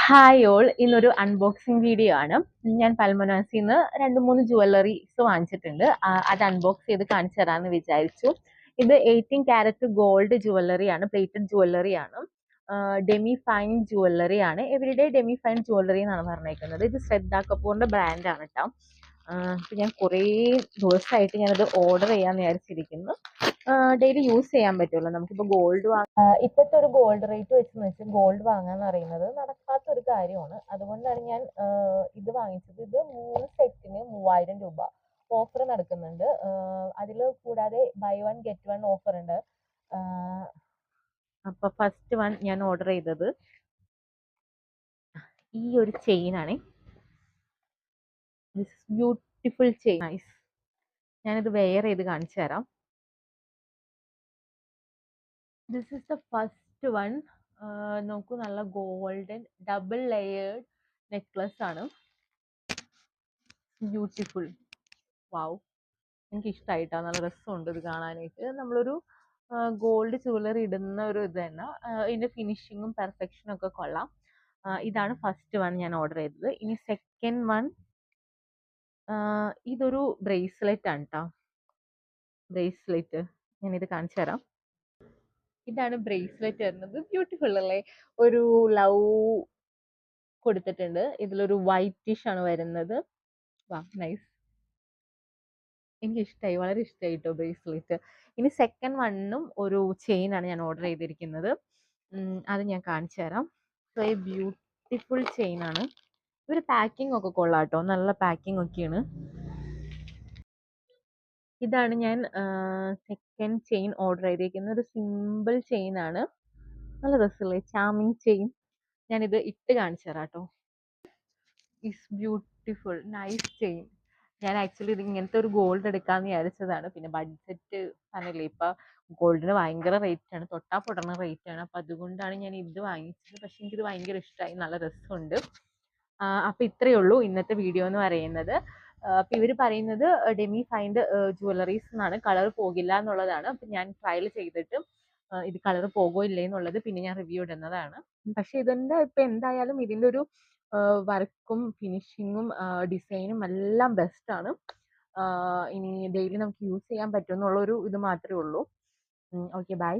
Hi all, ഇന്നൊരു unboxing video ആണ്. ഞാൻ പൽമനാസിൽ നിന്ന് 2-3 ജുവല്ലറീസ് വാങ്ങിച്ചിട്ടുണ്ട്. അത് അൺബോക്സ് ചെയ്ത് കാണിച്ചു തരാമെന്ന് വിചാരിച്ചു. ഇത് 18 ക്യാരറ്റ് ഗോൾഡ് ജുവല്ലറി ആണ്, പ്ലേറ്റഡ് ജുവല്ലറി ആണ്. ഡെമി ഫൈൻ ജുവല്ലറി ആണ്, എവരിഡേ ഡെമി ഫൈൻ ജുവല്ലറി എന്നാണ് പറഞ്ഞേക്കുന്നത്. ഇത് ശ്രദ്ധ കപൂറിന്റെ ബ്രാൻഡാണ് കേട്ടോ. ഞാൻ കുറേ ദിവസമായിട്ട് ഞാനത് ഓർഡർ ചെയ്യാന്ന് വിചാരിച്ചിരിക്കുന്നു. ഡെയിലി യൂസ് ചെയ്യാൻ പറ്റുമല്ലോ. നമുക്കിപ്പോൾ ഗോൾഡ് ഇപ്പോഴത്തെ ഒരു ഗോൾഡ് റേറ്റ് വെച്ച് ഗോൾഡ് വാങ്ങാന്ന് പറയുന്നത് നടക്കാത്തൊരു കാര്യമാണ്. അതുകൊണ്ടാണ് ഞാൻ ഇത് വാങ്ങിച്ചത്. ഇത് 3 സെറ്റിന് 3000 രൂപ ഓഫർ നടക്കുന്നുണ്ട്. അതിൽ കൂടാതെ buy one get one offer ഉണ്ട്. അപ്പൊ ഫസ്റ്റ് വൺ ഞാൻ ഓർഡർ ചെയ്തത് ഈ ഒരു ചെയിൻ ആണ്. This beautiful chain. നൈസ്. ഞാനിത് വെയർ ചെയ്ത് കാണിച്ചു തരാം. This is the first one. നോക്കൂ, നല്ല ഗോൾഡൻ ഡബിൾ ലെയേർഡ് നെക്ലസ് ആണ്. ബ്യൂട്ടിഫുൾ. വാവ്, എനിക്ക് ഇഷ്ടമായിട്ടാ. നല്ല രസമുണ്ട് ഇത് കാണാനായിട്ട്. നമ്മളൊരു ഗോൾഡ് ജുവലറി ഇടുന്ന ഒരു ഇത് തന്നെ. ഇതിന്റെ ഫിനിഷിങ്ങും പെർഫെക്ഷനും ഒക്കെ കൊള്ളാം. ഇതാണ് ഫസ്റ്റ് വൺ ഞാൻ ഓർഡർ ചെയ്തത്. ഇനി സെക്കൻഡ് വൺ, ഇതൊരു ബ്രേസ്ലെറ്റ് ആണ് കേട്ടോ. ബ്രേസ്ലെറ്റ് ഞാനിത് കാണിച്ചു തരാം. ഇതാണ് ബ്രേസ്ലെറ്റ് വരുന്നത്. ബ്യൂട്ടിഫുൾ അല്ലേ? ഒരു ലവ് കൊടുത്തിട്ടുണ്ട്. ഇതിലൊരു വൈറ്റിഷ് ആണ് വരുന്നത്. വാ, നൈസ്. എനിക്ക് ഇഷ്ടമായി, വളരെ ഇഷ്ടമായി കേട്ടോ ബ്രേസ്ലെറ്റ്. ഇനി സെക്കൻഡ് വണ്ണും ഒരു ചെയിൻ ആണ് ഞാൻ ഓർഡർ ചെയ്തിരിക്കുന്നത്. അത് ഞാൻ കാണിച്ചു തരാം. സോ ഈ ബ്യൂട്ടിഫുൾ ചെയിൻ ആണ്. ഇവര് പാക്കിംഗ് ഒക്കെ കൊള്ളാം കേട്ടോ, നല്ല പാക്കിംഗ് ഒക്കെയാണ്. ഇതാണ് ഞാൻ സെക്കൻഡ് ചെയിൻ ഓർഡർ ചെയ്തിരിക്കുന്നത്. ഒരു സിമ്പിൾ ചെയിൻ ആണ്. നല്ല രസമില്ലേ? Charming chain. ഞാനിത് ഇട്ട് കാണിച്ചു തരാം കേട്ടോ. It's beautiful, nice chain. ഞാൻ ആക്ച്വലി ഇത് ഇങ്ങനത്തെ ഒരു ഗോൾഡ് എടുക്കാമെന്ന് വിചാരിച്ചതാണ്. പിന്നെ ബഡ്ജറ്റ് പറഞ്ഞില്ലേ, ഇപ്പൊ ഗോൾഡിന് ഭയങ്കര റേറ്റ് ആണ്, തൊട്ടാ പൊടണ റേറ്റ് ആണ്. അപ്പൊ അതുകൊണ്ടാണ് ഞാൻ ഇത് വാങ്ങിച്ചത്. പക്ഷെ എനിക്കിത് ഭയങ്കര ഇഷ്ടമായി, നല്ല രസമുണ്ട്. അപ്പൊ ഇത്രയേ ഉള്ളൂ ഇന്നത്തെ വീഡിയോ എന്ന് പറയുന്നത്. അപ്പൊ ഇവര് പറയുന്നത് ഡെമി ഫൈൻഡ് ജുവല്ലറീസ് എന്നാണ്, കളർ പോകില്ല എന്നുള്ളതാണ്. അപ്പൊ ഞാൻ ട്രയൽ ചെയ്തിട്ട് ഇത് കളർ പോകുമോ ഇല്ലേ എന്നുള്ളത് പിന്നെ ഞാൻ റിവ്യൂ ഇടുന്നതാണ്. പക്ഷെ ഇതിന്റെ ഇപ്പൊ എന്തായാലും ഇതിന്റെ ഒരു വർക്കും ഫിനിഷിങ്ങും ഡിസൈനും എല്ലാം ബെസ്റ്റ് ആണ്. ഇനി ഡെയിലി നമുക്ക് യൂസ് ചെയ്യാൻ പറ്റും എന്നുള്ളൊരു ഇത് മാത്രമേ ഉള്ളൂ. Okay, by.